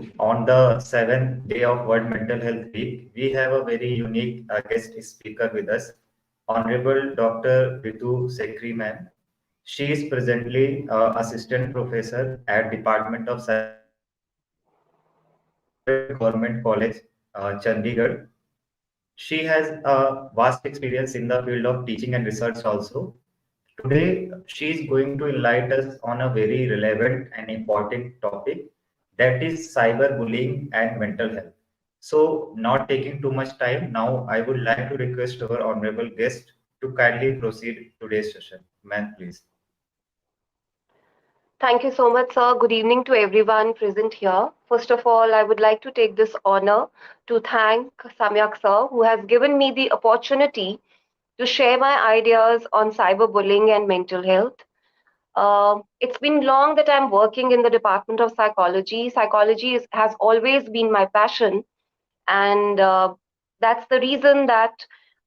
Ritu. On the 7th day of World Mental Health Week, we have a very unique guest speaker with us, Honorable Dr. Ritu Sekhri ma'am. She is presently assistant professor at Department of Government College, Chandigarh. She has a vast experience in the field of teaching and research also. Today, she is going to enlighten us on a very relevant and important topic, that is cyberbullying and mental health. So, not taking too much time, now I would like to request our honorable guest to kindly proceed today's session. Ma'am, please. Thank you so much, sir. Good evening to everyone present here. First of all, I would like to take this honor to thank Samyak sir, who has given me the opportunity to share my ideas on cyberbullying and mental health. It's been long that I'm working in the Department of Psychology. Has always been my passion, and that's the reason that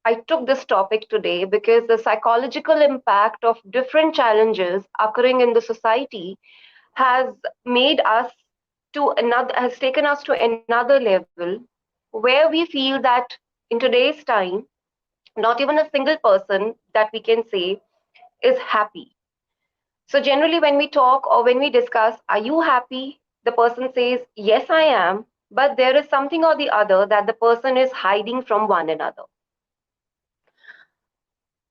I took this topic today, because the psychological impact of different challenges occurring in the society has made us has taken us to another level, where we feel that in today's time, not even a single person that we can say is happy. So generally, when we talk or when we discuss, are you happy? The person says, yes, I am. But there is something or the other that the person is hiding from one another.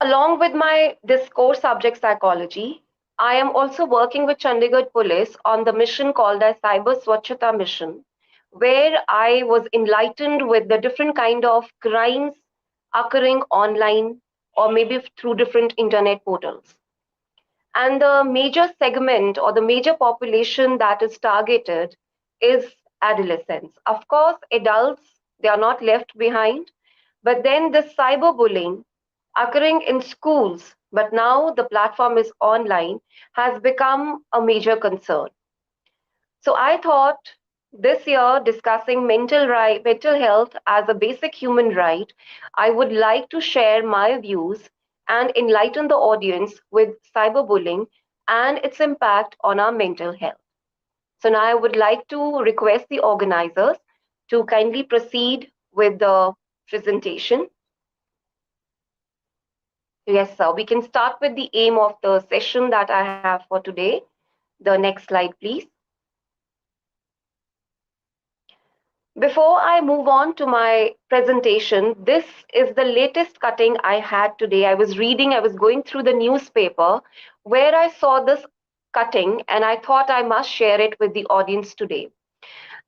Along with my this core subject psychology, I am also working with Chandigarh Police on the mission called as Cyber Swachhata Mission, where I was enlightened with the different kind of crimes occurring online or maybe through different internet portals. And the major segment or the major population that is targeted is adolescents. Of course, adults, they are not left behind. But then the cyberbullying occurring in schools, but now the platform is online, has become a major concern. So I thought this year, discussing mental health as a basic human right, I would like to share my views and enlighten the audience with cyberbullying and its impact on our mental health. So now I would like to request the organizers to kindly proceed with the presentation. Yes, sir. We can start with the aim of the session that I have for today. The next slide, please. Before I move on to my presentation, this is the latest cutting I had today. I was going through the newspaper where I saw this cutting, and I thought I must share it with the audience today.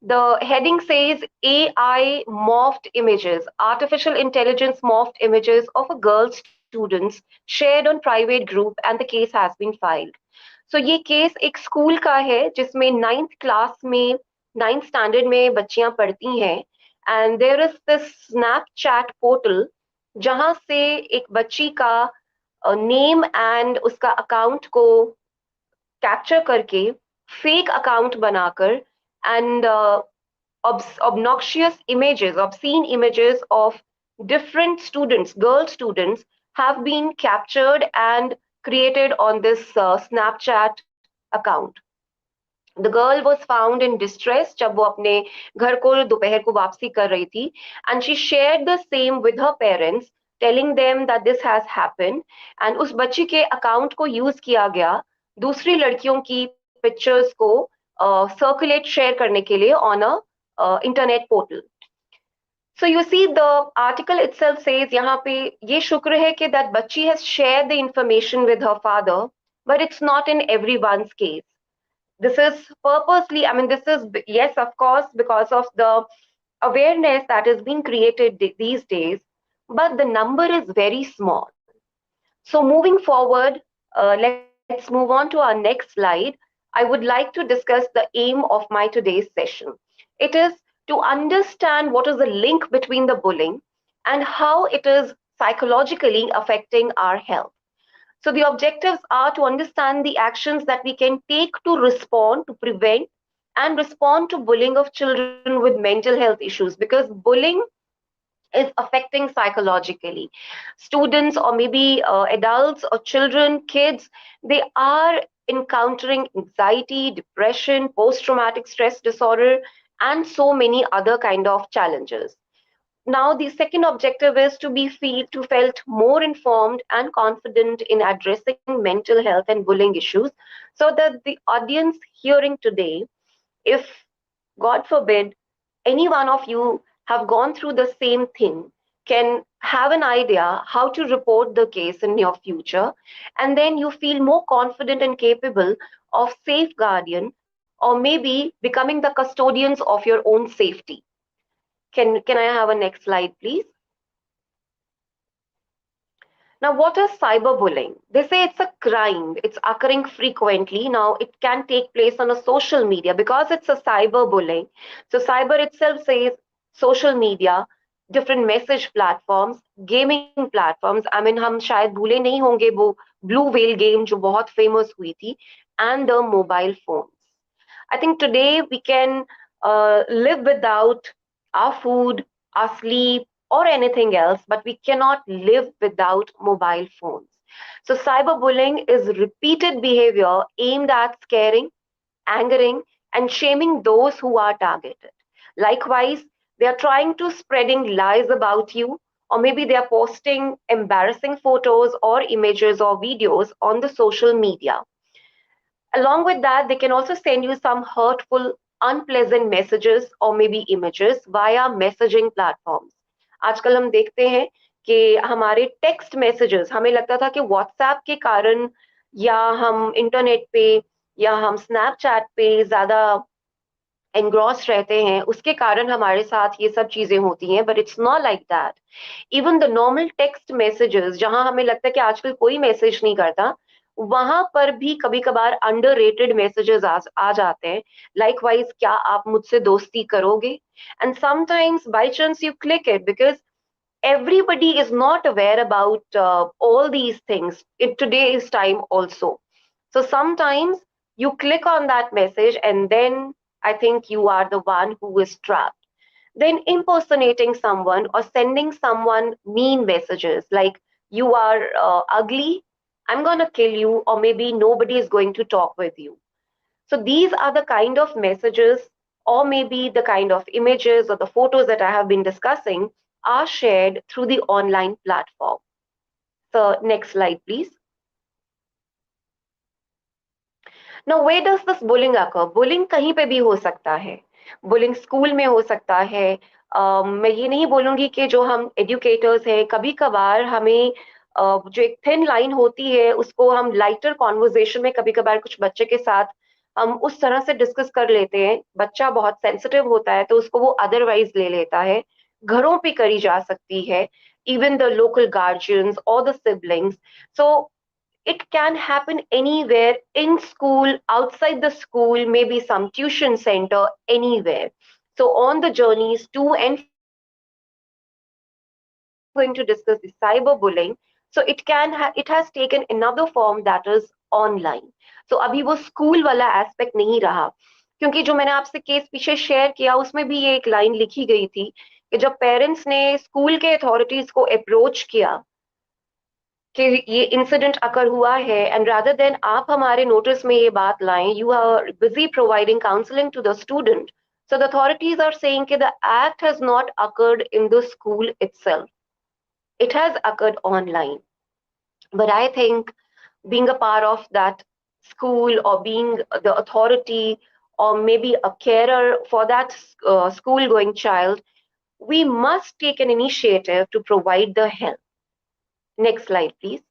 The heading says AI morphed images, artificial intelligence morphed images of a girl students shared on private group, and the case has been filed. So ये case एक school का है जिसमें 9th standard में बच्चियां पढ़ती हैं, and there is this Snapchat portal जहां से एक बच्ची का नेम एंड उसका अकाउंट को कैप्चर करके फेक अकाउंट बनाकर and obnoxious images, obscene images of different students, girl students, have been captured and created on this Snapchat account. The girl was found in distress जब वो अपने घर को दोपहर को वापसी कर रही थी, and she shared the same with her parents, telling them that this has happened, and उस बच्ची के अकाउंट को यूज किया गया दूसरी लड़कियों की पिक्चर्स को circulate share करने के लिए on a internet portal. So you see the article itself says यहाँ पे ये शुक्र है कि that बच्ची has shared the information with her father, but it's not in everyone's case. This is purposely, I mean, this is, yes, of course, because of the awareness that has been created these days, but the number is very small. So moving forward, let's move on to our next slide. I would like to discuss the aim of my today's session. It is to understand what is the link between the bullying and how it is psychologically affecting our health. So the objectives are to understand the actions that we can take to respond, to prevent and respond to bullying of children with mental health issues, because bullying is affecting psychologically. Students or maybe adults or children, kids, they are encountering anxiety, depression, post-traumatic stress disorder, and so many other kind of challenges. Now, the second objective is to felt more informed and confident in addressing mental health and bullying issues, so that the audience hearing today, if God forbid any one of you have gone through the same thing, can have an idea how to report the case in your future, and then you feel more confident and capable of safeguarding, or maybe becoming the custodians of your own safety. Can I have a next slide, please? Now, what is cyberbullying? They say it's a crime. It's occurring frequently. Now, it can take place on a social media because it's a cyberbullying. So, cyber itself says social media, different message platforms, gaming platforms. I mean, हम शायद भूले नहीं होंगे वो blue whale game जो बहुत famous हुई थी, and the mobile phones. I think today we can live without our food, our sleep, or anything else, but we cannot live without mobile phones. So, cyberbullying is repeated behavior aimed at scaring, angering, and shaming those who are targeted. Likewise, they are trying to spreading lies about you, or maybe they are posting embarrassing photos or images or videos on the social media. Along with that, they can also send you some hurtful, unpleasant messages or maybe images via messaging platforms. आजकल हम देखते हैं कि हमारे text messages, हमें लगता था कि व्हाट्सएप के कारण या हम इंटरनेट पे या हम स्नैपचैट पे ज्यादा एनग्रॉस रहते हैं, उसके कारण हमारे साथ ये सब चीजें होती हैं, but it's not like that. Even the normal text messages जहां हमें लगता है कि आजकल कोई मैसेज नहीं करता, वहां पर भी कभी कभार अंडर रेटेड मैसेजेस आ जाते हैं. लाइकवाइज, क्या आप मुझसे दोस्ती करोगे? And sometimes by chance you click it because everybody is not aware about all these things in today's time also. So sometimes you click on that message and then I think you are the one who is trapped. Then impersonating someone or sending someone mean messages like you are ugly, I'm going to kill you, or maybe nobody is going to talk with you. So these are the kind of messages or maybe the kind of images or the photos that I have been discussing are shared through the online platform. So next slide, please. Now, where does this bullying occur? Bullying कहीं पे भी हो सकता है. Bullying school में हो सकता है. मैं ये नहीं बोलूंगी कि जो हम एजुकेटर्स हैं, कभी कभार हमें जो एक थिन लाइन होती है उसको हम लाइटर कॉन्वर्जेशन में कभी कभार कुछ बच्चे के साथ हम उस तरह से डिस्कस कर लेते हैं. बच्चा बहुत सेंसिटिव होता है तो उसको वो अदरवाइज ले लेता है. घरों पे करी जा सकती है, even the local guardians or the siblings. So it can happen anywhere, in school, outside the school, maybe some tuition center, anywhere. So on the journeys to and from school, today we are going to discuss the cyberbullying. So it has taken another form, that is online. So अभी वो school वाला aspect नहीं रहा, क्योंकि जो मैंने आपसे case पीछे शेयर किया उसमें भी ये एक लाइन लिखी गई थी कि जब पेरेंट्स ने स्कूल के अथॉरिटीज को अप्रोच किया कि ये इंसिडेंट अकर हुआ है, एंड रादर देन आप हमारे नोटिस में ये बात लाएं, you are busy providing counselling to the student. So the authorities are saying that the act has not occurred in the school itself. It has occurred online. But I think being a part of that school or being the authority or maybe a carer for that school going child, we must take an initiative to provide the help. Next slide, please.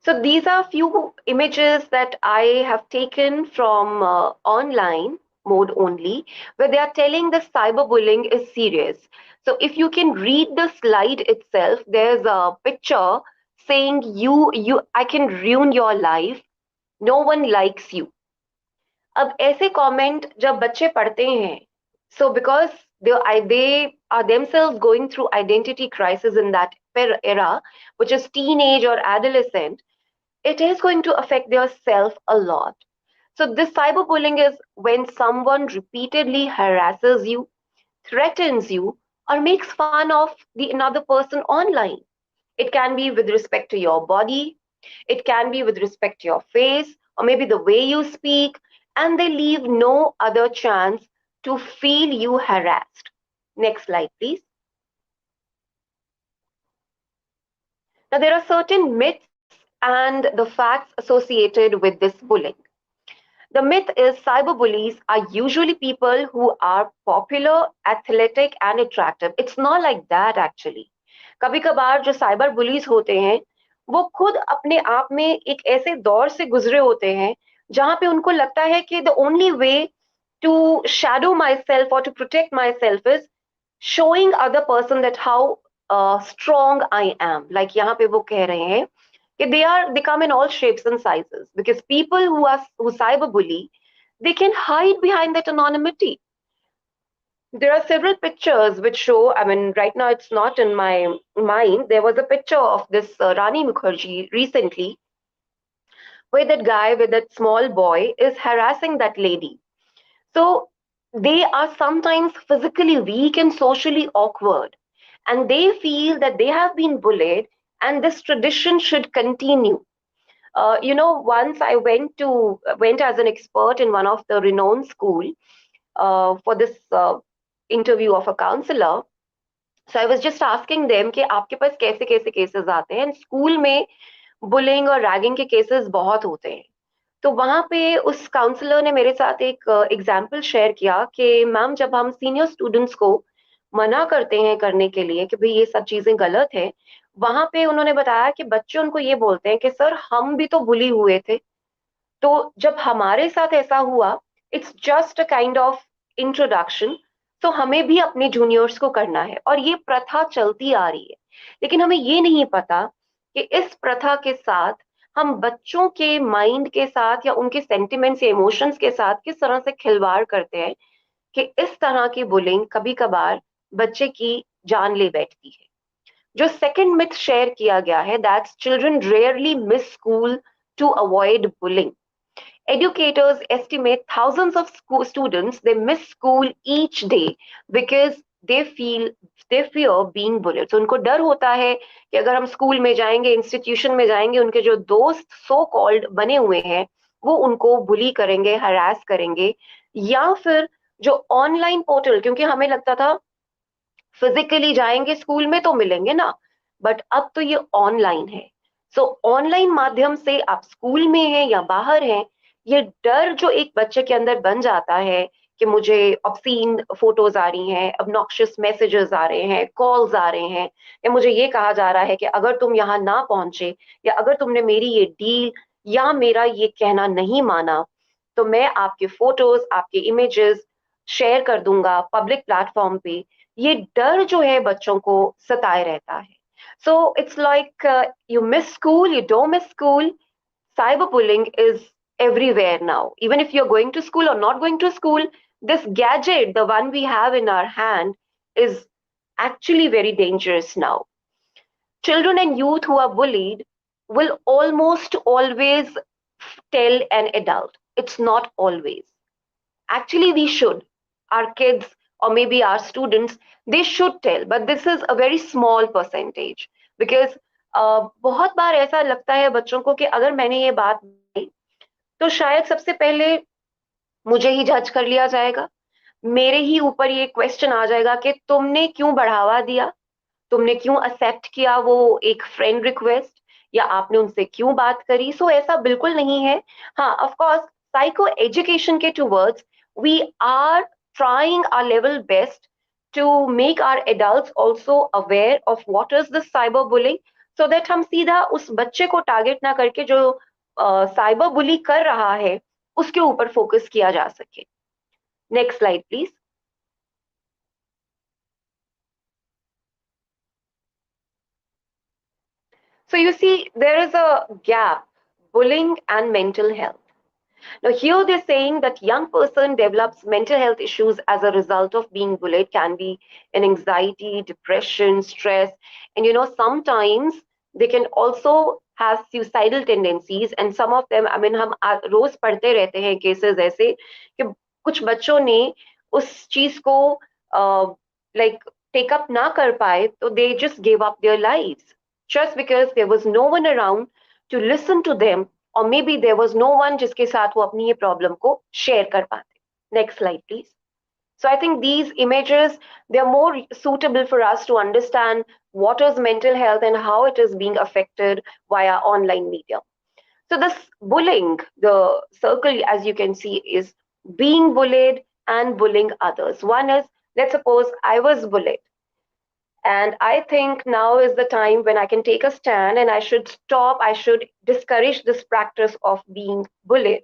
So these are few images that I have taken from online mode only, where they are telling the cyberbullying is serious. So if you can read the slide itself, there's a picture saying I can ruin your life. No one likes you. अब ऐसे comment जब बच्चे पढ़ते हैं, so because they are themselves going through identity crisis in that era, which is teenage or adolescent, it is going to affect their self a lot. So this cyberbullying is when someone repeatedly harasses you, threatens you, or makes fun of the another person online. It can be with respect to your body, it can be with respect to your face, or maybe the way you speak. and they leave no other chance to feel you harassed. Next slide, please. Now, there are certain myths and the facts associated with this bullying. The myth is cyberbullies are usually people who are popular, athletic, and attractive. It's not like that actually. कभी कभार जो cyber bullies होते हैं वो खुद अपने आप में एक ऐसे दौर से गुजरे होते हैं जहां पे उनको लगता है कि the only way to shadow myself और to protect myself is showing other person that how strong I am. Like यहाँ पे वो कह रहे हैं कि they come in all shapes and sizes because people who cyberbully, they can hide behind that anonymity. There are several pictures which show, I mean, right now it's not in my mind. There was a picture of this Rani Mukherjee recently where that guy with that small boy is harassing that lady. So they are sometimes physically weak and socially awkward, and they feel that they have been bullied and this tradition should continue. Once I went as an expert in one of the renowned school for this interview of a counselor. So I was just asking them कि आपके पास कैसे कैसे cases आते हैं? School में bullying और ragging के cases बहुत होते हैं. तो वहां पे उस काउंसलर ने मेरे साथ एक एग्जाम्पल शेयर किया कि मैम जब हम सीनियर स्टूडेंट्स को मना करते हैं करने के लिए कि भाई ये सब चीजें गलत है, वहां पे उन्होंने बताया कि बच्चे उनको ये बोलते हैं कि सर हम भी तो बुली हुए थे, तो जब हमारे साथ ऐसा हुआ, it's just a kind of introduction, तो हमें भी अपने जूनियर्स को करना है और ये प्रथा चलती आ रही है. लेकिन हमें ये नहीं पता कि इस प्रथा के साथ हम बच्चों के माइंड के साथ या उनके सेंटिमेंट्स या इमोशंस के साथ किस तरह से खिलवाड़ करते हैं कि इस तरह की बुलिंग कभी कभार बच्चे की जान ले बैठती है. जो सेकंड मिथ शेयर किया गया है, that's children rarely miss school to avoid bullying. Educators estimate thousands of students they miss school each day because they fear being bullied. So उनको डर होता है कि अगर हम स्कूल में जाएंगे, इंस्टीट्यूशन में जाएंगे, उनके जो दोस्त सो कॉल्ड बने हुए हैं वो उनको बुली करेंगे, हरास करेंगे, या फिर जो ऑनलाइन पोर्टल, क्योंकि हमें लगता था फिजिकली जाएंगे स्कूल में तो मिलेंगे ना, बट अब तो ये ऑनलाइन है. सो ऑनलाइन माध्यम से आप स्कूल में हैं या बाहर हैं, ये डर जो एक बच्चे के अंदर बन जाता है कि मुझे ऑब्सीन फोटोज आ रही हैं, obnoxious मैसेजेस आ रहे हैं, कॉल्स आ रहे हैं, या मुझे ये कहा जा रहा है कि अगर तुम यहाँ ना पहुंचे या अगर तुमने मेरी ये डील या मेरा ये कहना नहीं माना तो मैं आपके फोटोज, आपके इमेजेस शेयर कर दूंगा पब्लिक प्लेटफॉर्म पे. ये डर जो है बच्चों को सताए रहता है. So it's like you miss school, you don't miss school. Cyberbullying is everywhere now. Even if you're going to school or not going to school, this gadget, the one we have in our hand, is actually very dangerous now. Children and youth who are bullied will almost always tell an adult. It's not always. Actually, we should. Our kids or maybe our students, they should tell, but this is a very small percentage because बहुत बार ऐसा लगता है बच्चों को कि अगर मैंने ये बात बताई तो शायद सबसे पहले मुझे ही जज कर लिया जाएगा, मेरे ही ऊपर ये क्वेश्चन आ जाएगा कि तुमने क्यों बढ़ावा दिया, तुमने क्यों एक्सेप्ट किया वो एक फ्रेंड रिक्वेस्ट, या आपने उनसे क्यों बात करी. सो ऐसा बिल्कुल नहीं है. हाँ, ऑफ कोर्स साइको एजुकेशन के towards we are trying our level best to make our adults also aware of what is this cyberbullying, so that हम सीधा उस बच्चे को टारगेट ना करके जो साइबर बुली कर रहा है उसके ऊपर फोकस किया जा सके. Next slide please. So you see, there is a gap, bullying and mental health. Now here they're saying that young person develops mental health issues as a result of being bullied, can be an anxiety, depression, stress, and sometimes they can also have suicidal tendencies, and some of them, I mean, हम रोज पढ़ते रहते हैं cases ऐसे कि कुछ बच्चों ने उस चीज को like take up ना कर पाए तो they just gave up their lives just because there was no one around to listen to them or maybe there was no one जिसके साथ वो अपनी ये problem को share कर पाते. Next slide, please. So I think these images, they're more suitable for us to understand what is mental health and how it is being affected via online media. So this bullying, the circle, as you can see, is being bullied and bullying others. One is, let's suppose I was bullied. And I think now is the time when I can take a stand and I should stop, I should discourage this practice of being bullied.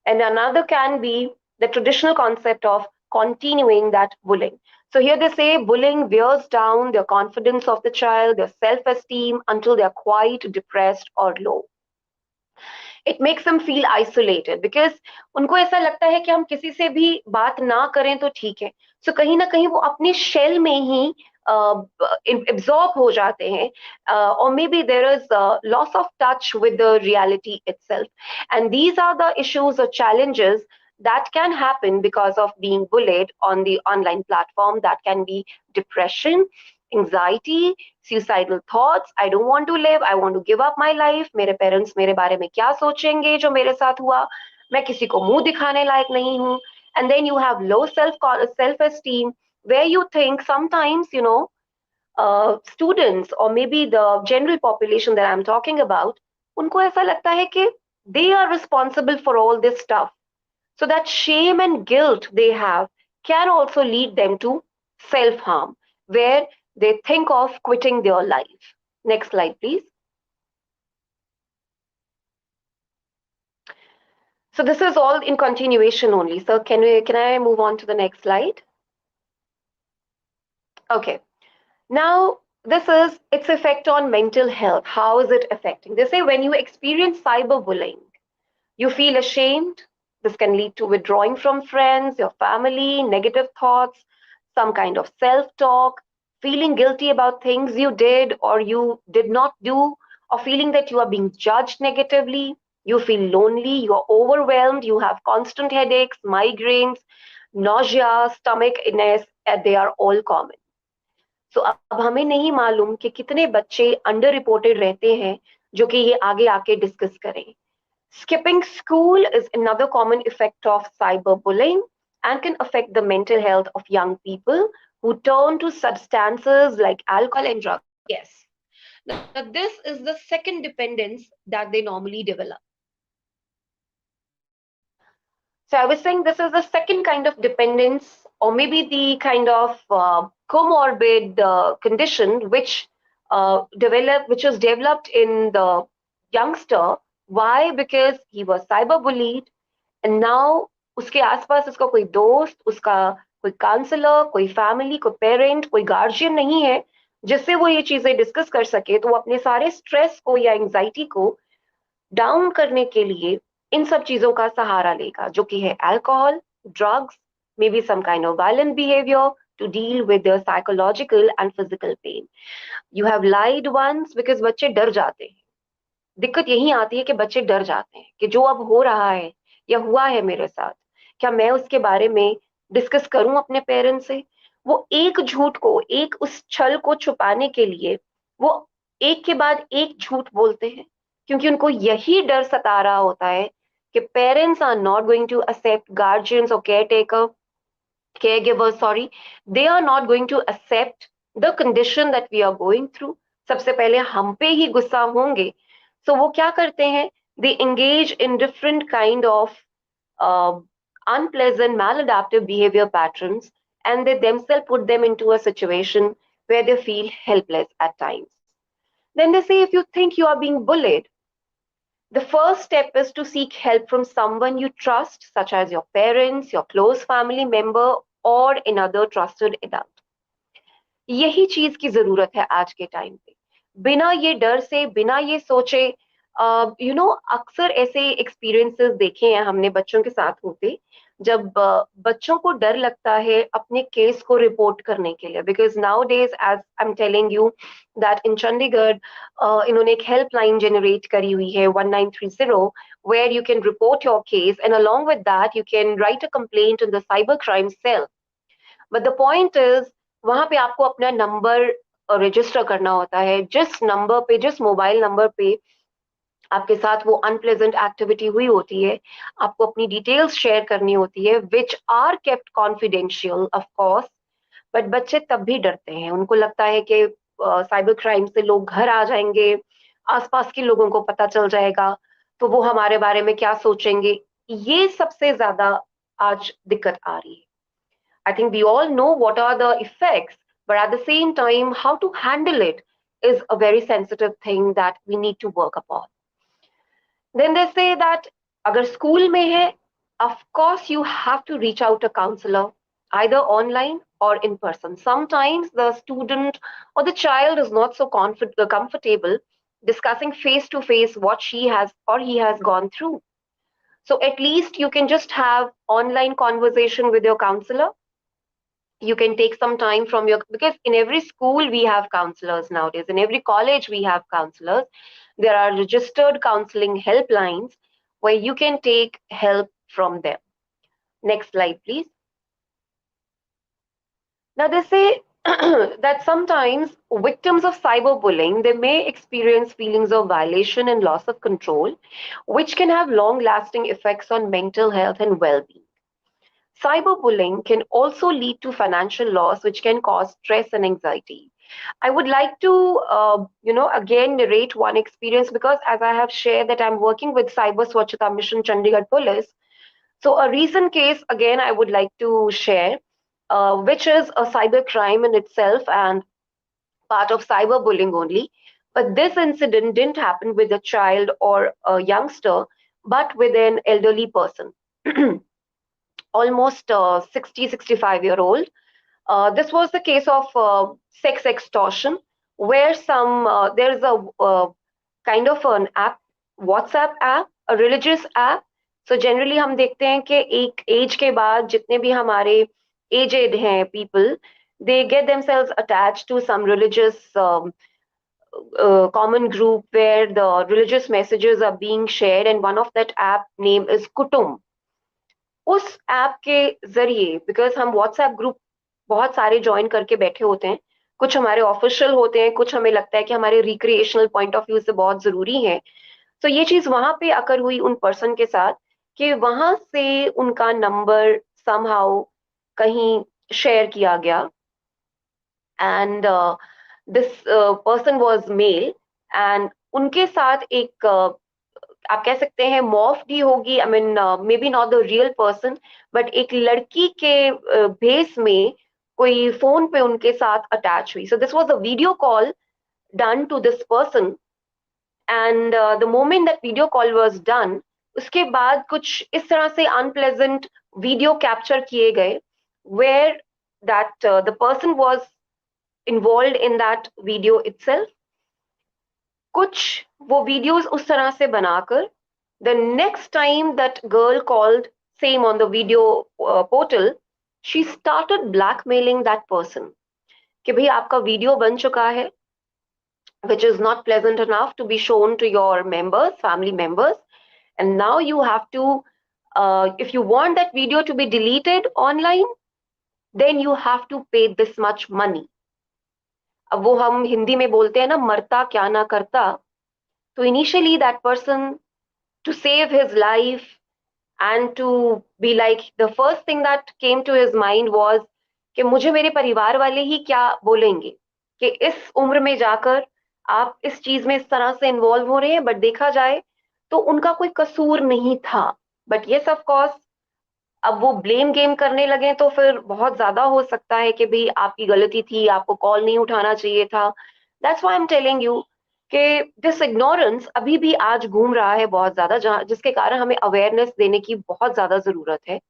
And another can be the traditional concept of continuing that bullying. So here they say bullying wears down the confidence of the child, their self-esteem until they are quite depressed or low. It makes them feel isolated because उनको ऐसा लगता है कि हम किसी से भी बात ना करें तो ठीक है. So कहीं ना कहीं वो अपने शेल में ही absorb हो जाते हैं, or maybe there is a loss of touch with the reality itself. And these are the issues or challenges that can happen because of being bullied on the online platform. That can be depression, anxiety, suicidal thoughts. I don't want to live. I want to give up my life. मेरे parents मेरे बारे में क्या सोचेंगे जो मेरे साथ हुआ? मैं किसी को मुंह दिखाने लायक नहीं हूँ. And then you have low self-esteem, where you think sometimes, students or maybe the general population that I'm talking about, उनको ऐसा लगता है कि they are responsible for all this stuff. So that shame and guilt they have can also lead them to self-harm, where they think of quitting their life. Next slide, please. So this is all in continuation only. So can I move on to the next slide? Okay. Now, this is its effect on mental health. How is it affecting? They say when you experience cyberbullying, you feel ashamed. This can lead to withdrawing from friends, your family, negative thoughts, some kind of self-talk, feeling guilty about things you did or you did not do, or feeling that you are being judged negatively. You feel lonely, you are overwhelmed, you have constant headaches, migraines, nausea, stomach illness, and they are all common. So अब हमें नहीं मालूम कि कितने बच्चे under reported रहते हैं जो कि ये आगे आके डिस्कस करें. Skipping school is another common effect of cyberbullying and can affect the mental health of young people who turn to substances like alcohol and drugs. Yes. Now, this is the second dependence that they normally develop. So I was saying this is the second kind of dependence, or maybe the kind of comorbid condition which is developed in the youngster. Why? Because he was cyberbullied, and now उसके आसपास उसका कोई दोस्त, उसका कोई counsellor, कोई family, कोई parent, कोई गार्जियन नहीं है जिससे वो ये चीजें डिस्कस कर सके. तो वो अपने सारे स्ट्रेस को या एंजाइटी को डाउन करने के लिए इन सब चीजों का सहारा लेगा, जो कि है alcohol, drugs, maybe some kind of violent behaviour to deal with the psychological and physical pain. You have lied once because बच्चे डर जाते हैं. दिक्कत यही आती है कि बच्चे डर जाते हैं कि जो अब हो रहा है या हुआ है मेरे साथ, क्या मैं उसके बारे में डिस्कस करूं अपने पेरेंट्स से. वो एक झूठ को, एक उस छल को छुपाने के लिए वो एक के बाद एक झूठ बोलते हैं, क्योंकि उनको यही डर सता रहा होता है कि parents are not going to accept, guardians और caregivers, sorry, they are not going to accept the condition that we are going through. सबसे पहले हम पे ही गुस्सा होंगे. So वो क्या करते हैं? They engage in different kind of unpleasant, maladaptive behavior patterns, and they themselves put them into a situation where they feel helpless at times. Then they say, if you think you are being bullied, the first step is to seek help from someone you trust, such as your parents, your close family member, or another trusted adult. यही चीज की जरूरत है आज के time पे. बिना ये डर से, बिना ये सोचे, अक्सर ऐसे एक्सपीरियंसेस देखे हैं हमने बच्चों के साथ होते, जब बच्चों को डर लगता है अपने केस को रिपोर्ट करने के लिए. Because nowadays, as I am telling you, that in Chandigarh इन्होंने एक हेल्पलाइन जनरेट करी हुई है 1930, where you can report your case and along with that you can write a complaint in the cyber crime cell. But the point is, वहां पे आपको अपना number register करना होता है. जिस नंबर पे, जिस मोबाइल नंबर पे आपके साथ वो अनप्लेजेंट एक्टिविटी हुई होती है, आपको अपनी डिटेल्स शेयर करनी होती है, which are kept confidential of course, but बच्चे तब भी डरते हैं। उनको लगता है कि साइबर क्राइम से लोग घर आ जाएंगे, आसपास के लोगों को पता चल जाएगा, तो वो हमारे बारे में क्या सोचेंगे। ये सबसे ज्यादा आज दिक्कत आ रही है। I think we all know what are the effects, but at the same time, how to handle it is a very sensitive thing that we need to work upon. Then they say that agar school mein hai, of course you have to reach out a counselor, either online or in person. Sometimes the student or the child is not so comfortable discussing face to face what she has or he has gone through. So at least you can just have online conversation with your counselor. You can take some time from your, because in every school we have counselors nowadays, in every college we have counselors. There are registered counseling helplines where you can take help from them. Next slide please. Now they say that sometimes victims of cyberbullying, they may experience feelings of violation and loss of control, which can have long lasting effects on mental health and well-being. Cyberbullying can also lead to financial loss, which can cause stress and anxiety. I would like to, again narrate one experience, because as I have shared that I'm working with Cyber Swachhata Mission Chandigarh Police. So a recent case, again, I would like to share, which is a cyber crime in itself and part of cyberbullying only. But this incident didn't happen with a child or a youngster, but with an elderly person. Almost 60, 65-year-old. This was the case of sex extortion, where there is a kind of an app, WhatsApp app, a religious app. So generally हम देखते हैं कि एक as के बाद जितने भी हमारे एजेड हैं people, they get themselves attached to some religious common group where the religious messages are being shared, and one of that app name is Kutum. उस ऐप के जरिए, बिकॉज हम व्हाट्सएप ग्रुप बहुत सारे ज्वाइन करके बैठे होते हैं, कुछ हमारे ऑफिशियल होते हैं, कुछ हमें लगता है कि हमारे रिक्रिएशनल पॉइंट ऑफ व्यू से बहुत जरूरी है। तो ये चीज वहां पे अकर हुई उन पर्सन के साथ कि वहां से उनका नंबर समहाउ कहीं शेयर किया गया, and this person was male, and उनके साथ एक आप कह सकते हैं मॉफ डी होगी, I mean may be not the real person, but एक लड़की के भेस में कोई फोन पे उनके साथ अटैच हुई. So this was a video call done to this person, and the moment that video call was done, उसके बाद कुछ इस तरह से अनप्लेजेंट वीडियो कैप्चर किए गए, where that the person was involve in that video itself. कुछ वो वीडियोस उस तरह से बनाकर the next time that girl called same on the video portal, she started blackmailing that person कि भाई आपका वीडियो बन चुका है, which is not pleasant enough to be shown to your members, family members, and now you have to, if you want that video to be deleted online, then you have to pay this much money. अब वो हम हिंदी में बोलते हैं ना, मरता क्या ना करता. तो initially that person, to save his life and to be like, the first thing that came to his mind was कि मुझे मेरे परिवार वाले ही क्या बोलेंगे कि इस उम्र में जाकर आप इस चीज में इस तरह से इन्वॉल्व हो रहे हैं. बट देखा जाए तो उनका कोई कसूर नहीं था. बट यस ऑफ कोर्स, अब वो ब्लेम गेम करने लगे तो फिर बहुत ज्यादा हो सकता है कि भाई आपकी गलती थी, आपको कॉल नहीं उठाना चाहिए था. That's why I am telling you कि दिस इग्नोरेंस अभी भी आज घूम रहा है बहुत ज्यादा, जहां जिसके कारण हमें अवेयरनेस देने की बहुत ज्यादा जरूरत है.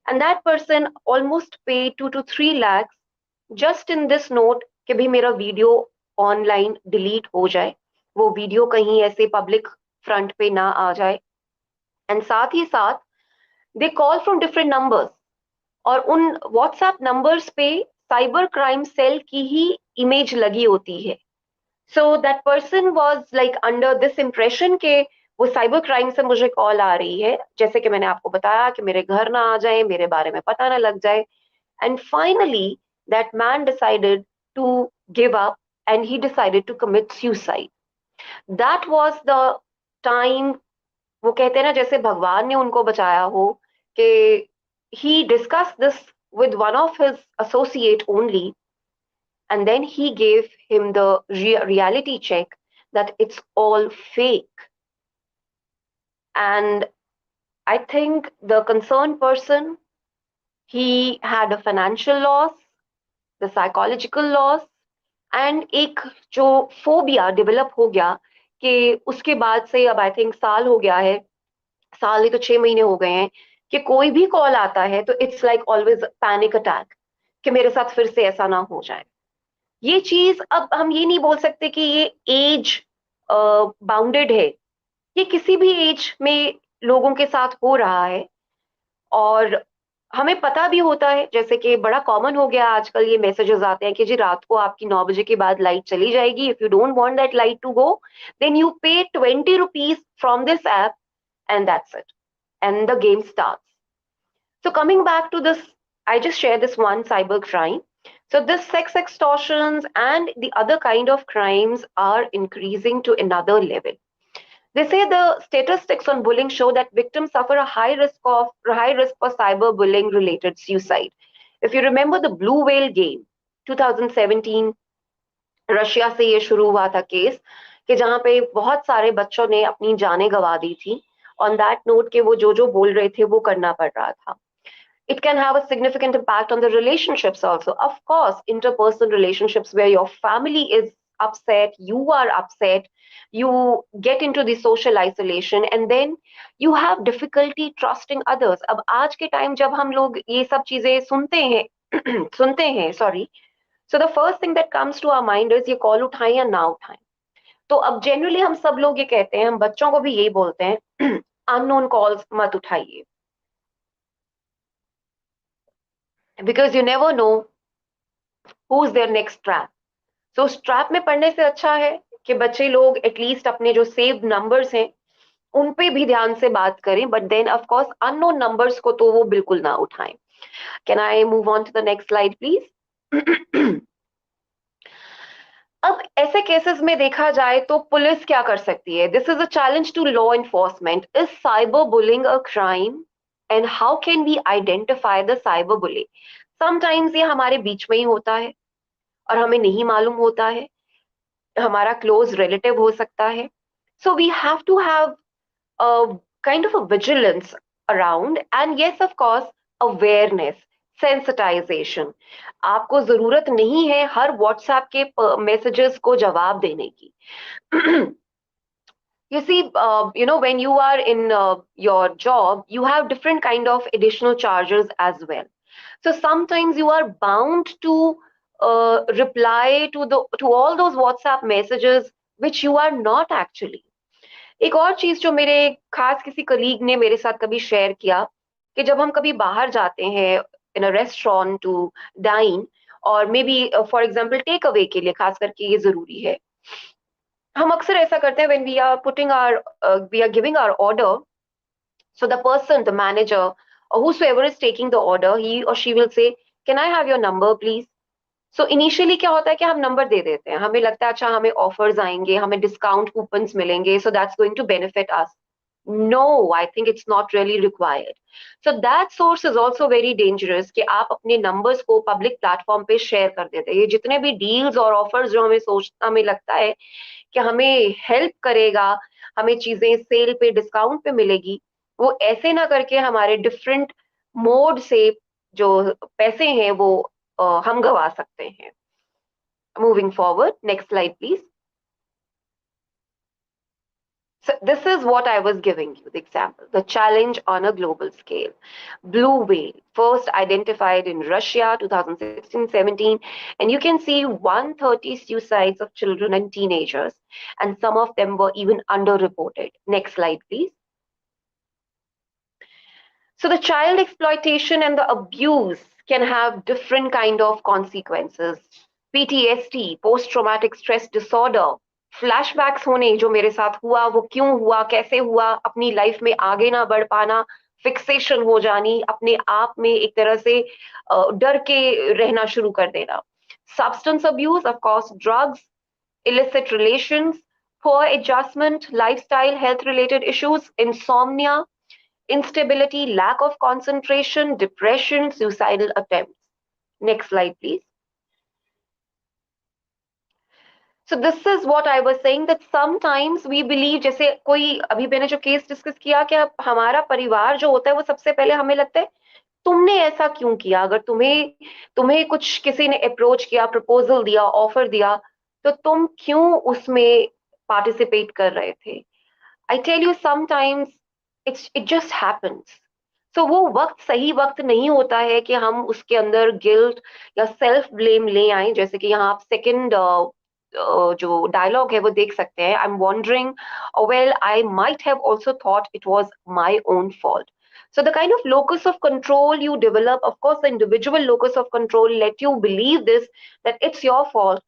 एंड दैट पर्सन ऑलमोस्ट पे 2 to 3 lakhs just in this note कि भाई मेरा वीडियो ऑनलाइन डिलीट हो जाए, वो वीडियो कहीं ऐसे पब्लिक फ्रंट पे ना आ जाए. एंड साथ ही साथ they call from different numbers, और उन व्हाट्सएप नंबर्स पे साइबर क्राइम सेल की ही इमेज लगी होती है. So that person was like under this impression के वो साइबर क्राइम से मुझे कॉल आ रही है, जैसे कि मैंने आपको बताया कि मेरे घर ना आ जाए, मेरे बारे में पता ना लग जाए. And finally that man decided to give up and he decided to commit suicide. That was the time, वो कहते हैं ना जैसे भगवान ने उनको बचाया हो, कि he discussed this with one of his associate only, and then he gave him the reality check that it's all fake. And I think the concerned person, he had a financial loss, the psychological loss, and एक जो phobia develop हो गया कि उसके बाद से अब I think साल हो गया है, साल नहीं तो 6 महीने हो गए हैं, कि कोई भी कॉल आता है तो it's like always panic attack, कि मेरे साथ फिर से ऐसा ना हो जाए। ये चीज अब हम ये नहीं बोल सकते कि ये एज बाउंडेड है, ये किसी भी एज में लोगों के साथ हो रहा है। और हमें पता भी होता है, जैसे कि बड़ा कॉमन हो गया आजकल ये मैसेजेस आते हैं कि जी रात को आपकी 9 बजे के बाद लाइट चली जाएगी, if you don't want that light to go then you pay 20 rupees from this app and that's it, and the game starts. So coming back to this, I just share this one cyber crime. So this sex extortions and the other kind of crimes are increasing to another level. They say the statistics on bullying show that victims suffer a high risk for cyberbullying related suicide. If you remember the Blue Whale game, 2017 Russia से ये शुरू हुआ था case, कि जहां पे बहुत सारे बच्चों ने अपनी जानें गंवा दी थी ऑन दैट नोट, के वो जो बोल रहे थे वो करना पड़ रहा था। It can have a significant impact on the relationships also. Of course, interpersonal relationships where your family is upset, you are upset, you get into the social isolation, and then you have difficulty trusting others. अब आज के time जब हम लोग ये सब चीजें सुनते हैं सुनते हैं, sorry, so the first thing that comes to our mind is ये कॉल उठाएं या ना उठाएं। तो अब जनरली हम सब लोग ये कहते हैं, हम बच्चों को भी यही बोलते हैं, अननोन कॉल्स मत उठाइए, because you never know who's their next trap. So उस ट्रैप में पड़ने से अच्छा है कि बच्चे लोग एटलीस्ट अपने जो सेव्ड नंबर्स हैं उन पे भी ध्यान से बात करें, but then of course unknown numbers को तो वो बिल्कुल ना उठाएं। Can I move on to the next slide please. अब ऐसे केसेस में देखा जाए तो पुलिस क्या कर सकती है? This is a challenge to law enforcement. Is cyber bullying a crime and how can we identify the cyber bullying? Sometimes ये हमारे बीच में ही होता है और हमें नहीं मालूम होता है, हमारा क्लोज रिलेटिव हो सकता है। So we have to have kind of a vigilance around, and yes of course awareness, sensitisation. आपको जरूरत नहीं है हर व्हाट्सएप के मैसेजेस को जवाब देने की। You see, when you are in your job, you have different kind of additional charges as well. So sometimes you are bound to reply to all those WhatsApp messages which you are not actually. एक और चीज जो मेरे खास किसी colleague ने मेरे साथ कभी शेयर किया, कि जब हम कभी बाहर जाते हैं in a restaurant to dine, और maybe for example take away के लिए खास करके ये जरूरी है, हम अक्सर ऐसा करते हैं when we are giving our order, so the person, the manager, or whosoever is taking the order, he or she will say, can I have your number please? So initially क्या होता है कि हम नंबर दे देते हैं, हमें लगता है अच्छा हमें ऑफर्स आएंगे, हमें डिस्काउंट कूपन्स मिलेंगे, so that's going to benefit us. No, I think it's not really required. So that source is also very dangerous, कि आप अपने नंबर्स को पब्लिक प्लेटफॉर्म पे शेयर कर देते हैं। ये जितने भी डील्स और ऑफर्स जो हमें लगता है कि हमें हेल्प करेगा, हमें चीजें सेल पे डिस्काउंट पे मिलेगी, वो ऐसे ना करके हमारे डिफरेंट मोड से जो पैसे हैं वो हम गवा सकते हैं। Moving forward, next slide please. So this is what I was giving you the example, the challenge on a global scale. Blue whale, first identified in Russia 2016-17, and you can see 130 suicides of children and teenagers, and some of them were even underreported. Next slide, please. So the child exploitation and the abuse can have different kind of consequences. PTSD, post-traumatic stress disorder, flashbacks होने, जो मेरे साथ हुआ वो क्यों हुआ, कैसे हुआ, अपनी लाइफ में आगे ना बढ़ पाना, फिक्सेशन हो जानी, अपने आप में एक तरह से डर के रहना शुरू कर देना. Substance abuse, of course drugs, illicit relations, poor adjustment, lifestyle, health-related issues, insomnia, instability, lack of concentration, depression, suicidal attempts. Next slide, please. So this is what I was saying, that sometimes we believe, जैसे कोई अभी मैंने जो case discuss किया कि हमारा परिवार जो होता है वो सबसे पहले हमें लगता है तुमने ऐसा क्यों किया, अगर तुम्हें तुम्हें कुछ किसी ने अप्रोच किया, प्रपोजल दिया, ऑफर दिया, तो तुम क्यों उसमें पार्टिसिपेट कर रहे थे. I tell you sometimes it just happens. So वो वक्त सही वक्त नहीं होता है कि हम उसके अंदर गिल्ट या सेल्फ ब्लेम ले आए. जैसे कि यहाँ आप सेकंड जो डायलॉग है वो देख सकते हैं. I am wondering, well I might have also thought it was my own fault. So the kind of locus of control you develop, of course, the individual locus of control let you believe this, that it's your fault,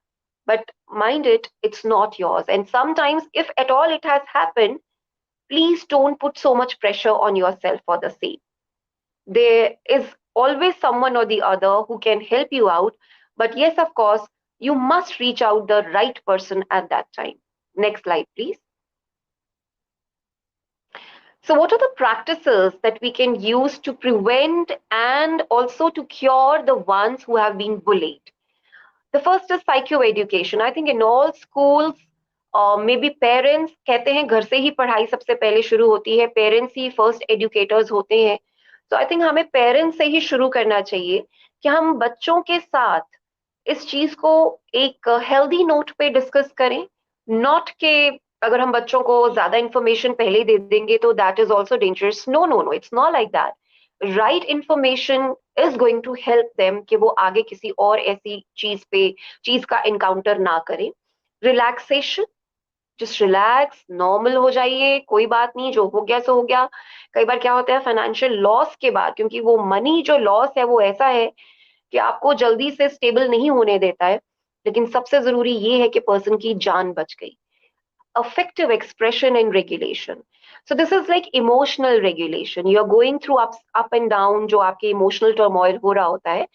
but mind it, it's not yours. And sometimes, if at all it has happened, please don't put so much pressure on yourself for the same. There is always someone or the other who can help you out. But yes, of course, you must reach out the right person at that time. Next slide, please. So what are the practices that we can use to prevent and also to cure the ones who have been bullied? The first is psychoeducation. I think in all schools, maybe parents कहते हैं घर से ही पढ़ाई सबसे पहले शुरू होती है, पेरेंट्स ही फर्स्ट एजुकेटर्स होते हैं. तो आई थिंक हमें पेरेंट्स से ही शुरू करना चाहिए कि हम बच्चों के साथ इस चीज को एक हेल्दी नोट पे डिस्कस करें. नॉट के अगर हम बच्चों को ज्यादा इंफॉर्मेशन पहले दे देंगे तो that is also dangerous. No no no, it's not like that. Right information is going to help them कि वो आगे किसी और ऐसी चीज का इनकाउंटर ना करें. रिलैक्सेशन, जस्ट रिलैक्स, नॉर्मल हो जाइए, कोई बात नहीं, जो हो गया सो हो गया. कई बार क्या होता है फाइनेंशियल लॉस के बाद, क्योंकि वो मनी जो लॉस है वो ऐसा है कि आपको जल्दी से स्टेबल नहीं होने देता है, लेकिन सबसे जरूरी ये है कि पर्सन की जान बच गई. effective expression and regulation. So this is like emotional regulation. You're going through up and down, जो आपके emotional turmoil हो रहा होता है.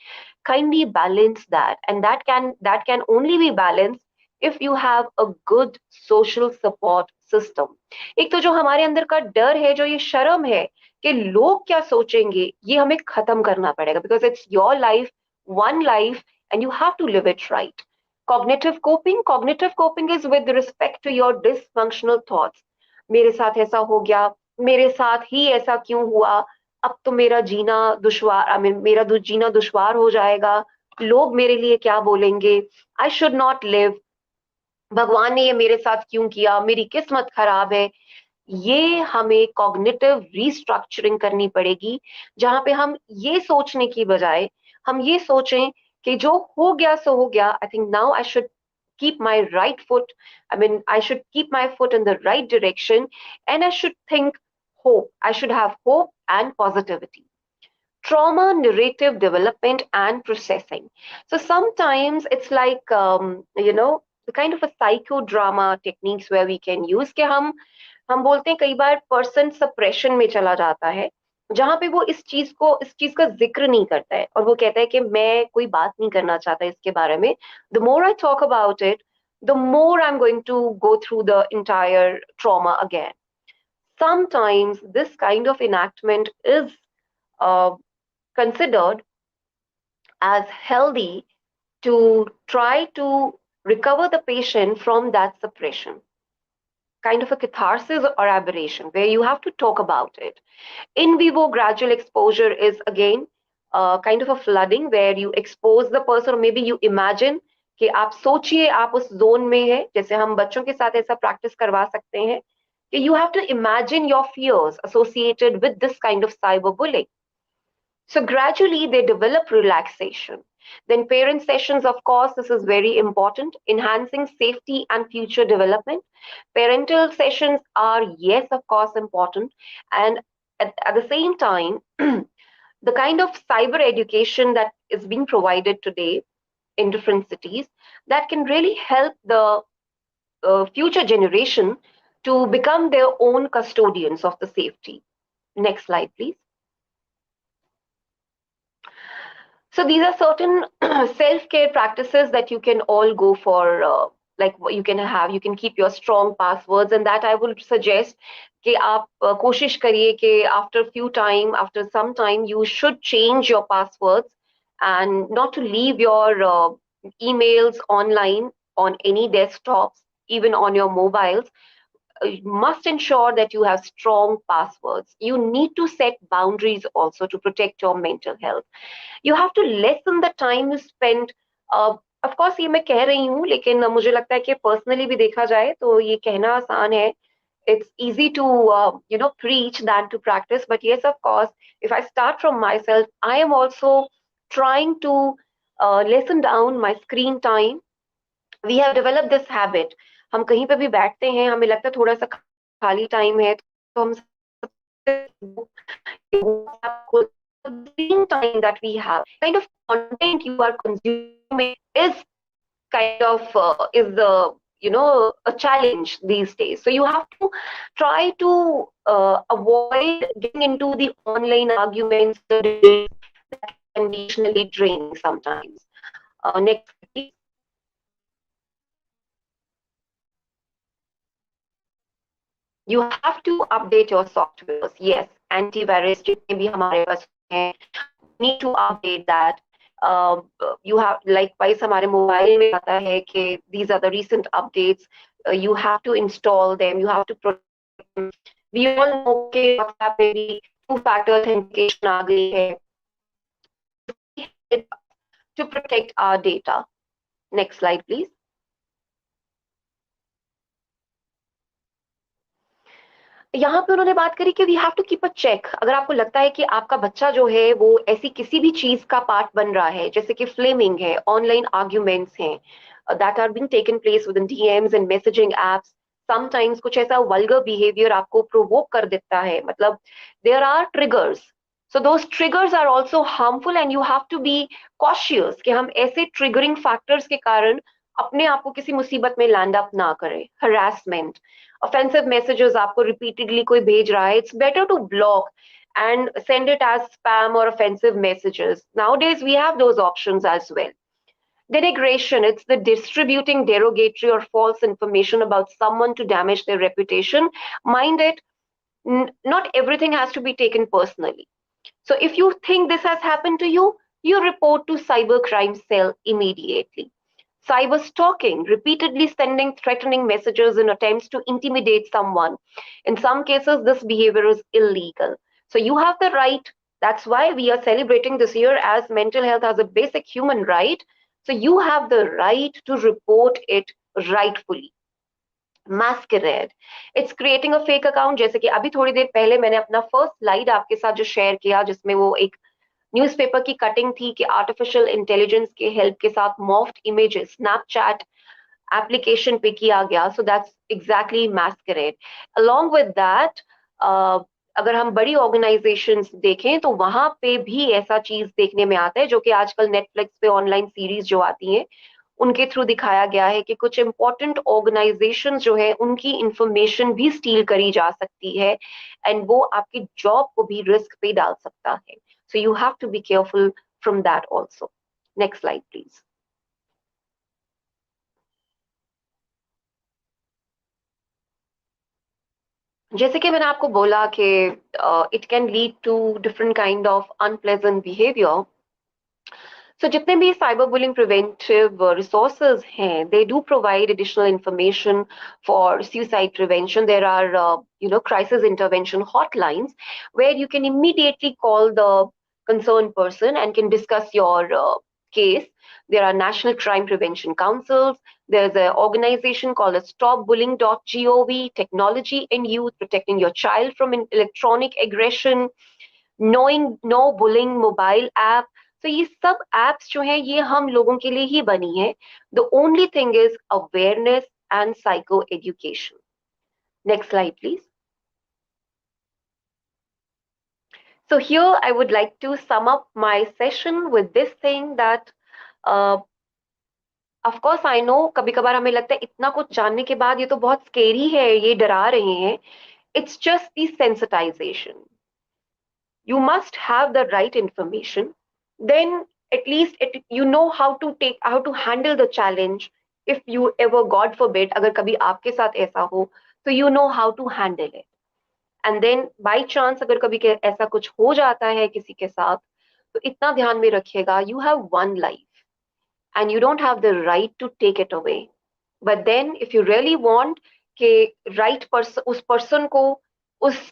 Kindly balance that, and that can only be balanced if you have a good social support system. एक तो जो हमारे अंदर का डर है, जो ये शर्म है कि लोग क्या सोचेंगे, ये हमें खत्म करना पड़ेगा, because it's your life, one life, and you have to live it right. Cognitive coping is with respect to your dysfunctional thoughts. मेरे साथ ऐसा हो गया, मेरे साथ ही ऐसा क्यों हुआ, अब तो मेरा जीना दुश्वार, मेरा जीना दुश्वार हो जाएगा, लोग मेरे लिए क्या बोलेंगे, आई शुड नॉट लिव, भगवान ने ये मेरे साथ क्यों किया, मेरी किस्मत खराब है. ये हमें कॉग्निटिव रीस्ट्रक्चरिंग करनी पड़ेगी, जहां पे हम ये सोचने की बजाय हम ये सोचें कि जो हो गया सो हो गया. I think now I should keep my right foot, I should keep my foot in the right direction, and I should think hope. I should have hope and positivity. Trauma narrative development and processing. So sometimes it's like, the kind of a psychodrama techniques where we can use कि हम बोलते हैं कई बार person suppression में चला जाता है, जहां पे वो इस चीज का जिक्र नहीं करता है, और वो कहता है कि मैं कोई बात नहीं करना चाहता इसके बारे में. The more I talk about it, the more I am going to go through the entire trauma again. Sometimes this kind of enactment is considered as healthy to try to recover the patient from that suppression. Kind of a catharsis or aberration where you have to talk about it. In vivo gradual exposure is again kind of a flooding where you expose the person, or maybe you imagine कि आप सोचिए आप उस zone में है, जैसे हम बच्चों के साथ ऐसा प्रैक्टिस करवा सकते हैं कि you have to imagine your fears associated with this kind of cyberbullying. So gradually they develop relaxation. Then parent sessions, of course, this is very important, enhancing safety and future development. Parental sessions are, yes, of course, important. And at the same time, the kind of cyber education that is being provided today in different cities, that can really help the future generation to become their own custodians of the safety. Next slide, please. So these are certain self-care practices that you can all go for like you can keep your strong passwords, and that I would suggest कि आप कोशिश करिए कि after some time you should change your passwords and not to leave your emails online on any desktops, even on your mobiles. You must ensure that you have strong passwords. You need to set boundaries also to protect your mental health. You have to lessen the time you spend. Of course ये मैं कह रही हूँ, लेकिन मुझे लगता है कि पर्सनली भी देखा जाए तो ये कहना आसान है. It's easy to preach than to practice, but yes, of course, if I start from myself, I am also trying to lessen down my screen time. We have developed this habit. हम कहीं पे भी बैठते हैं, हमें लगता है थोड़ा सा खाली टाइम है, तो हम screen time that we have, kind of content you are consuming is kind of is the a challenge these days. So you have to try to avoid getting into the online arguments that can be emotionally draining sometimes. Next, please. You have to update your softwares. Yes, antivirus जितने भी हमारे पास हैं, need to update that. You have, likewise हमारे mobile में आता है कि these are the recent updates. You have to install them. You have to protect them. We all know कि WhatsApp में भी two-factor authentication आ गई है to protect our data. Next slide, please. यहाँ पे उन्होंने बात करी कि we have to keep a check. अगर आपको लगता है कि आपका बच्चा जो है वो ऐसी किसी भी चीज का पार्ट बन रहा है, जैसे कि फ्लेमिंग है, ऑनलाइन आर्ग्यूमेंट्स हैं that are being taken place within DMs and messaging apps, sometimes कुछ ऐसा वल्गर बिहेवियर आपको प्रोवोक कर देता है, मतलब there are triggers. So those triggers are also harmful and you have to be cautious कि हम ऐसे triggering factors के कारण अपने आप को किसी मुसीबत में लैंड अप ना करें. Harassment, offensive messages आपको repeatedly कोई भेज रहा है, it's better to block and send it as spam or offensive messages. Nowadays we have those options as well. Denigration, it's the distributing derogatory or false information about someone to damage their reputation. Mind it, not everything has to be taken personally. So if you think this has happened to you, you report to cybercrime cell immediately. Cyber stalking, repeatedly sending threatening messages in attempts to intimidate someone. In some cases, this behavior is illegal. So you have the right. That's why we are celebrating this year as mental health as a basic human right. So you have the right to report it rightfully. Masquerade, it's creating a fake account. जैसे कि अभी थोड़ी देर पहले मैंने अपना first slide आपके साथ जो शेयर किया, जिसमें वो एक न्यूज़पेपर की कटिंग थी कि आर्टिफिशियल इंटेलिजेंस के हेल्प के साथ मॉफ्ड इमेजेस स्नैपचैट एप्लीकेशन पे किया गया. So that's exactly massacred. Along with that, अगर हम बड़ी ऑर्गेनाइजेशंस देखें तो वहां पे भी ऐसा चीज देखने में आता है, जो कि आजकल नेटफ्लिक्स पे ऑनलाइन सीरीज जो आती हैं उनके थ्रू दिखाया गया है कि कुछ इंपॉर्टेंट ऑर्गेनाइजेशन जो है उनकी इंफॉर्मेशन भी स्टील करी जा सकती है एंड वो आपकी जॉब को भी रिस्क पे डाल सकता है. So you have to be careful from that also. Next slide please. जैसे कि मैंने आपको बोला कि it can lead to different kind of unpleasant behaviour. So जितने भी cyber bullying preventive resources हैं, they do provide additional information for suicide prevention. There are crisis intervention hotlines where you can immediately call the concerned person and can discuss your case. There are national crime prevention councils. There's an organization called as stopbullying.gov, technology and youth, protecting your child from electronic aggression, knowing no bullying mobile app. तो ये सब apps जो हैं ये हम लोगों के लिए ही बनी है. The only thing is awareness and psycho education. Next slide please. So here I would like to sum up my session with this thing that of course I know कभी कभार हमें लगता है इतना कुछ जानने के बाद ये तो बहुत स्केरी है, ये डरा रहे हैं. It's just the sensitization. You must have the right information. Then at least you know how to handle the challenge if you ever, God forbid, अगर कभी आपके साथ ऐसा हो, तो you know how to handle it. And then by chance अगर कभी ऐसा कुछ हो जाता है किसी के साथ, तो इतना ध्यान में रखिएगा, you have one life and you don't have the right to take it away. But then if you really want कि right person, उस person को उस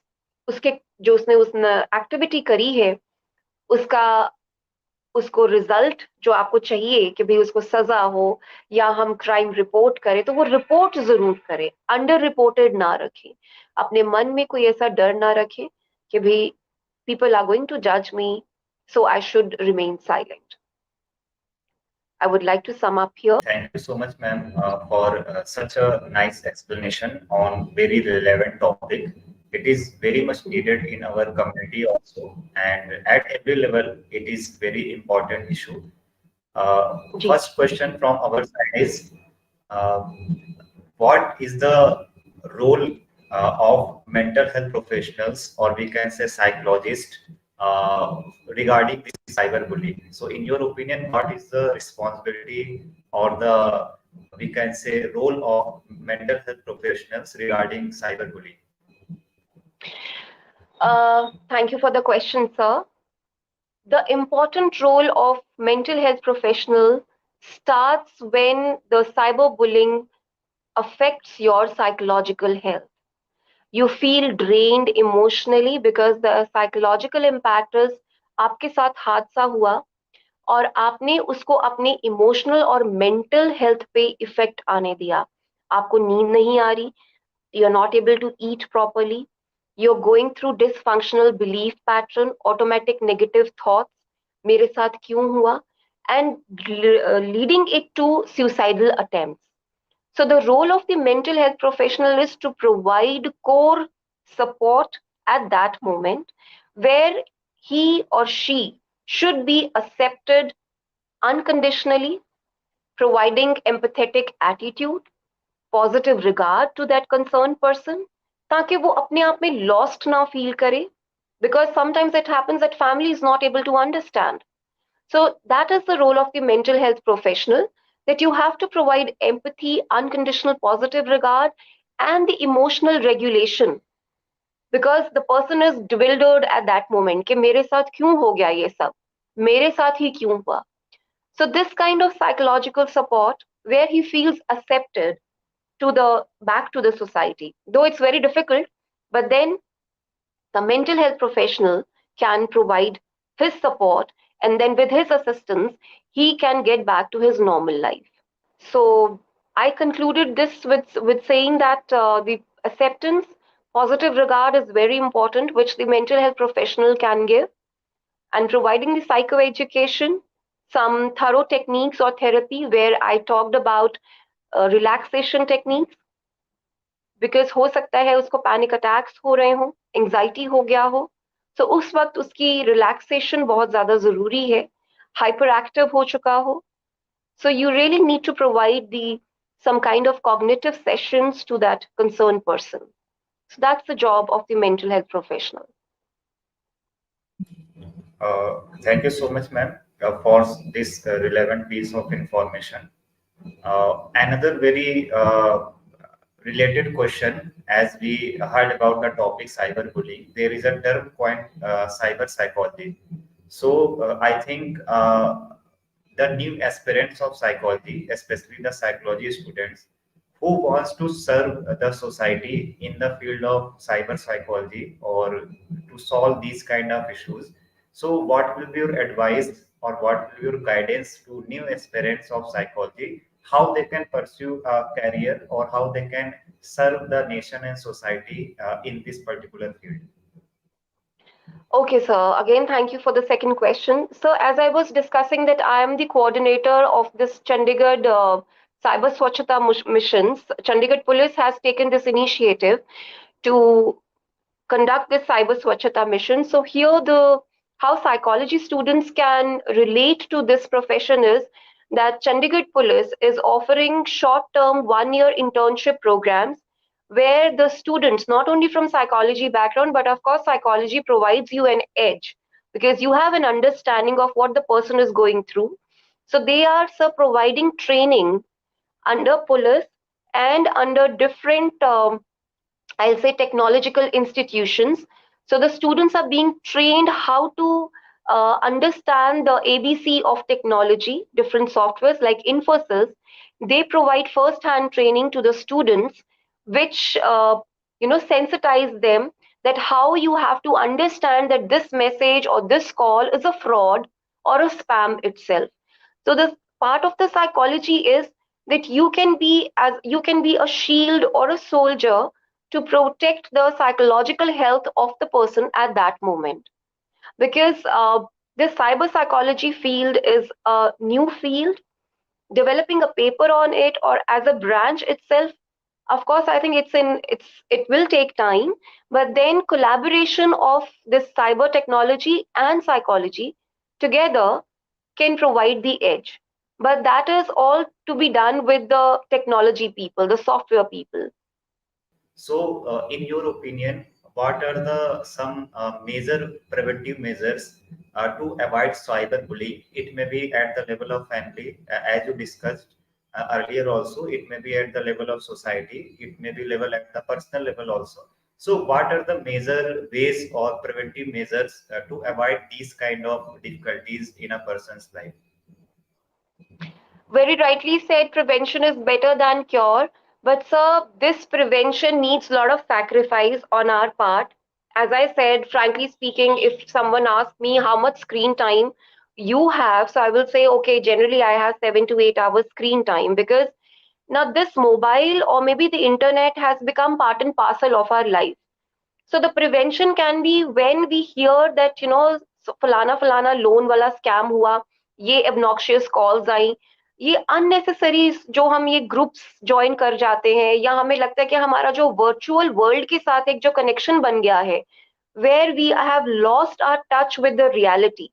उसके जो उसने एक्टिविटी करी है उसका उसको रिजल्ट जो आपको चाहिए कि भाई उसको सजा हो या हम क्राइम रिपोर्ट करें, तो वो रिपोर्ट जरूर करें, अंडर रिपोर्टेड ना रखें, अपने मन में कोई ऐसा डर ना रखें कि भाई people are going to judge me, so I should remain silent. I would like to sum up here. Thank you so much, ma'am, for such a nice explanation on very relevant topic. It is very much needed in our community also, and at every level, it is very important issue. Ji. First question from our side is, uh, what is the role of mental health professionals, or we can say psychologists, regarding this cyberbullying? So, in your opinion, what is the responsibility or the, we can say, role of mental health professionals regarding cyberbullying? Thank you for the question, sir. The important role of mental health professional starts when the cyberbullying affects your psychological health. You feel drained emotionally because the psychological impact is आपके साथ हादसा हुआ और आपने उसको अपने emotional और mental health पे इफेक्ट आने दिया. आपको नींद नहीं आ रही, you're not able to eat properly, you're going through dysfunctional belief pattern, automatic negative thoughts, मेरे साथ क्यों हुआ, and leading it to suicidal attempts. So the role of the mental health professional is to provide core support at that moment where he or she should be accepted unconditionally, providing empathetic attitude, positive regard to that concerned person, ताकि वो अपने आप में lost ना feel करे, because sometimes it happens that family is not able to understand. So that is the role of the mental health professional, that you have to provide empathy, unconditional positive regard, and the emotional regulation, because the person is bewildered at that moment कि मेरे साथ क्यों हो गया ये सब, मेरे साथ ही क्यों हुआ. So this kind of psychological support where he feels accepted to the back to the society, though it's very difficult, but then the mental health professional can provide his support, and then with his assistance he can get back to his normal life. So I concluded this with saying that the acceptance, positive regard is very important, which the mental health professional can give, and providing the psychoeducation, some thorough techniques or therapy where I talked about relaxation techniques, because हो सकता है उसको panic attacks हो रहे हो, anxiety हो गया हो, तो उस वक्त उसकी रिलैक्सेशन बहुत ज्यादा जरूरी है, हाइपर एक्टिव हो चुका हो. So you really need to provide some kind of cognitive sessions to that concerned person. So that's the job of the mental health professional. Thank you so much, ma'am, for this relevant piece of information. Another very related question, as we heard about the topic cyberbullying, there is a term coined cyber psychology. So I think the new aspirants of psychology, especially the psychology students, who wants to serve the society in the field of cyber psychology or to solve these kind of issues. So what will be your advice or what will be your guidance to new aspirants of psychology, how they can pursue a career or how they can serve the nation and society in this particular field? Okay, sir. Again, thank you for the second question. So, as I was discussing that I am the coordinator of this Chandigarh Cyber Swachhata missions, Chandigarh Police has taken this initiative to conduct this Cyber Swachhata mission. So here how psychology students can relate to this profession is that Chandigarh Police is offering short-term 1-year internship programs where the students, not only from psychology background, but of course psychology provides you an edge because you have an understanding of what the person is going through. So they are providing training under police, and under different I'll say technological institutions. So the students are being trained how to understand the ABC of technology, different softwares like Infosys. They provide first-hand training to the students, which sensitize them that how you have to understand that this message or this call is a fraud or a spam itself. So this part of the psychology is that you can be a shield or a soldier to protect the psychological health of the person at that moment. Because this cyber psychology field is a new field. Developing a paper on it or as a branch itself, of course, I think it will take time, but then collaboration of this cyber technology and psychology together can provide the edge. But that is all to be done with the technology people, the software people. So, in your opinion, what are the some major preventive measures to avoid cyberbullying? It may be at the level of family, as you discussed earlier. Also, it may be at the level of society. It may be level at the personal level also. So, what are the major ways or preventive measures to avoid these kind of difficulties in a person's life? Very rightly said, prevention is better than cure. But sir, this prevention needs a lot of sacrifice on our part. As I said, frankly speaking, if someone asks me how much screen time you have, so I will say, okay, generally I have 7 to 8 hours screen time, because now this mobile or maybe the internet has become part and parcel of our life. So the prevention can be when we hear that, फलाना फलाना loan वाला scam हुआ, ये obnoxious calls आई, ये unnecessary जो हम ये groups join कर जाते हैं, या हमें लगता है कि हमारा जो वर्चुअल वर्ल्ड के साथ एक जो कनेक्शन बन गया है, where we have lost our touch with the reality,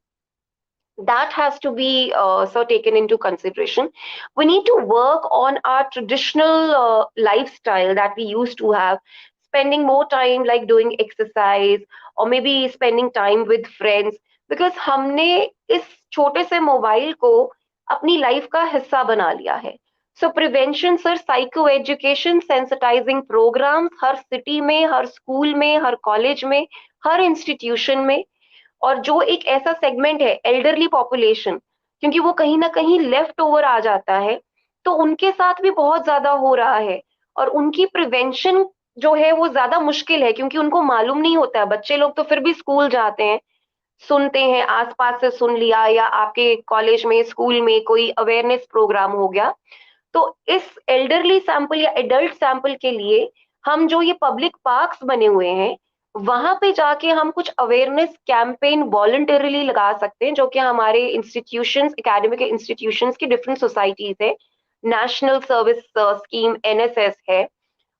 that has to be so taken into consideration. We need to work on our traditional lifestyle that we used to have, spending more time like doing exercise or maybe spending time with friends, because हमने इस छोटे से mobile को अपनी life का हिस्सा बना लिया है. So prevention sir, psycho education, sensitising programmes हर सिटी में, हर स्कूल में, हर कॉलेज में, हर इंस्टीट्यूशन में. और जो एक ऐसा सेगमेंट है एल्डरली पॉपुलेशन, क्योंकि वो कहीं ना कहीं लेफ्ट ओवर आ जाता है, तो उनके साथ भी बहुत ज्यादा हो रहा है. और उनकी प्रिवेंशन जो है वो ज्यादा मुश्किल है, क्योंकि उनको मालूम नहीं होता है. बच्चे लोग तो फिर भी स्कूल जाते हैं, सुनते हैं, आसपास से सुन लिया, या आपके कॉलेज में स्कूल में कोई अवेयरनेस प्रोग्राम हो गया. तो इस एल्डरली सैंपल या एडल्ट सैंपल के लिए हम जो ये पब्लिक पार्क्स बने हुए हैं, वहां पे जाके हम कुछ अवेयरनेस कैंपेन वॉलंटरीली लगा सकते हैं, जो कि हमारे इंस्टीट्यूशंस, एकेडमिक इंस्टीट्यूशंस की डिफरेंट सोसाइटीज है, नेशनल सर्विस स्कीम एनएसएस है,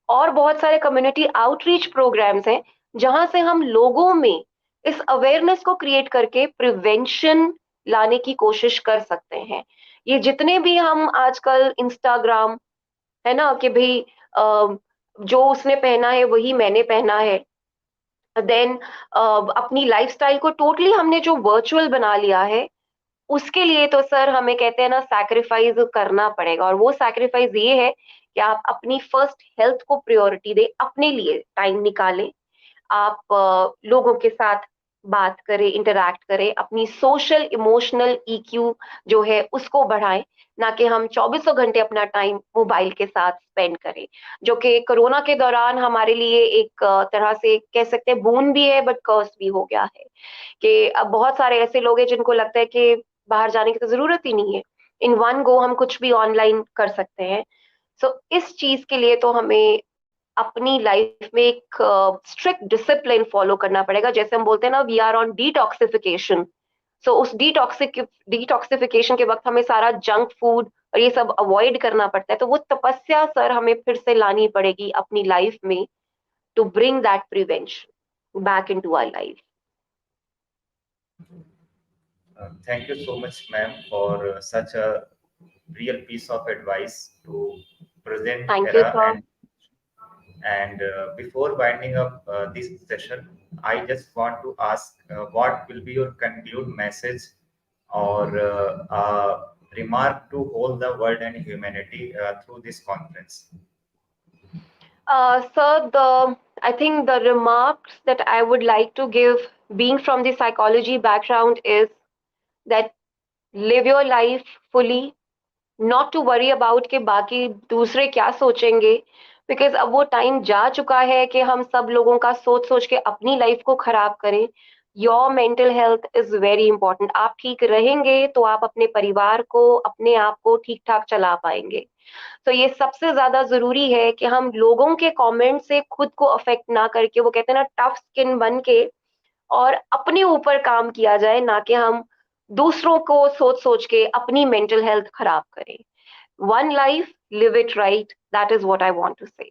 और बहुत सारे कम्युनिटी आउटरीच प्रोग्राम्स हैं, जहां से हम लोगों में इस अवेयरनेस को क्रिएट करके प्रिवेंशन लाने की कोशिश कर सकते हैं. ये जितने भी हम आजकल इंस्टाग्राम, है ना, कि भाई जो उसने पहना है वही मैंने पहना है, देन अपनी लाइफस्टाइल को टोटली हमने जो वर्चुअल बना लिया है, उसके लिए तो सर हमें कहते हैं ना, सैक्रिफाइस करना पड़ेगा. और वो सैक्रिफाइस ये है कि आप अपनी फर्स्ट हेल्थ को प्रायोरिटी दें, अपने लिए टाइम निकालें, आप लोगों के साथ बात करें, इंटरैक्ट करें, अपनी सोशल इमोशनल ईक्यू जो है उसको बढ़ाएं, ना कि हम चौबीसों घंटे अपना टाइम मोबाइल के साथ स्पेंड करें, जो कि कोरोना के दौरान हमारे लिए एक तरह से कह सकते हैं बून भी है, बट कर्स भी हो गया है. कि अब बहुत सारे ऐसे लोग हैं जिनको लगता है कि बाहर जाने की तो जरूरत ही नहीं है, इन वन गो हम कुछ भी ऑनलाइन कर सकते हैं. सो इस चीज के लिए तो हमें अपनी लाइफ में एक स्ट्रिक्ट डिसिप्लिन फॉलो करना पड़ेगा. जैसे हम बोलते हैं ना, वी आर ऑन डिटॉक्सिफिकेशन. सो उस डिटॉक्सिफिकेशन के वक्त हमें सारा जंक फूड और ये सब अवॉइड करना पड़ता है. तो वो तपस्या सर हमें फिर से लानी पड़ेगी अपनी लाइफ में, to bring that prevention back into our life. Thank you so much, ma'am, for such a real piece of advice to present thank you era. Sir. And before winding up this session, I just want to ask what will be your conclude message or remark to hold the world and humanity through this conference? Sir, I think the remarks that I would like to give, being from the psychology background, is that live your life fully, not to worry about कि बाकी दूसरे क्या सोचेंगे, because अब वो time जा चुका है कि हम सब लोगों का सोच सोच के अपनी लाइफ को खराब करें. Your mental health is very important. आप ठीक रहेंगे तो आप अपने परिवार को, अपने आप को ठीक ठाक चला पाएंगे. तो ये सबसे ज्यादा जरूरी है कि हम लोगों के कमेंट से खुद को अफेक्ट ना करके, वो कहते हैं ना, टफ स्किन बन के और अपने ऊपर काम किया जाए, ना कि हम दूसरों को सोच सोच के अपनी मेंटल हेल्थ खराब करें. One life, live it right. That is what I want to say.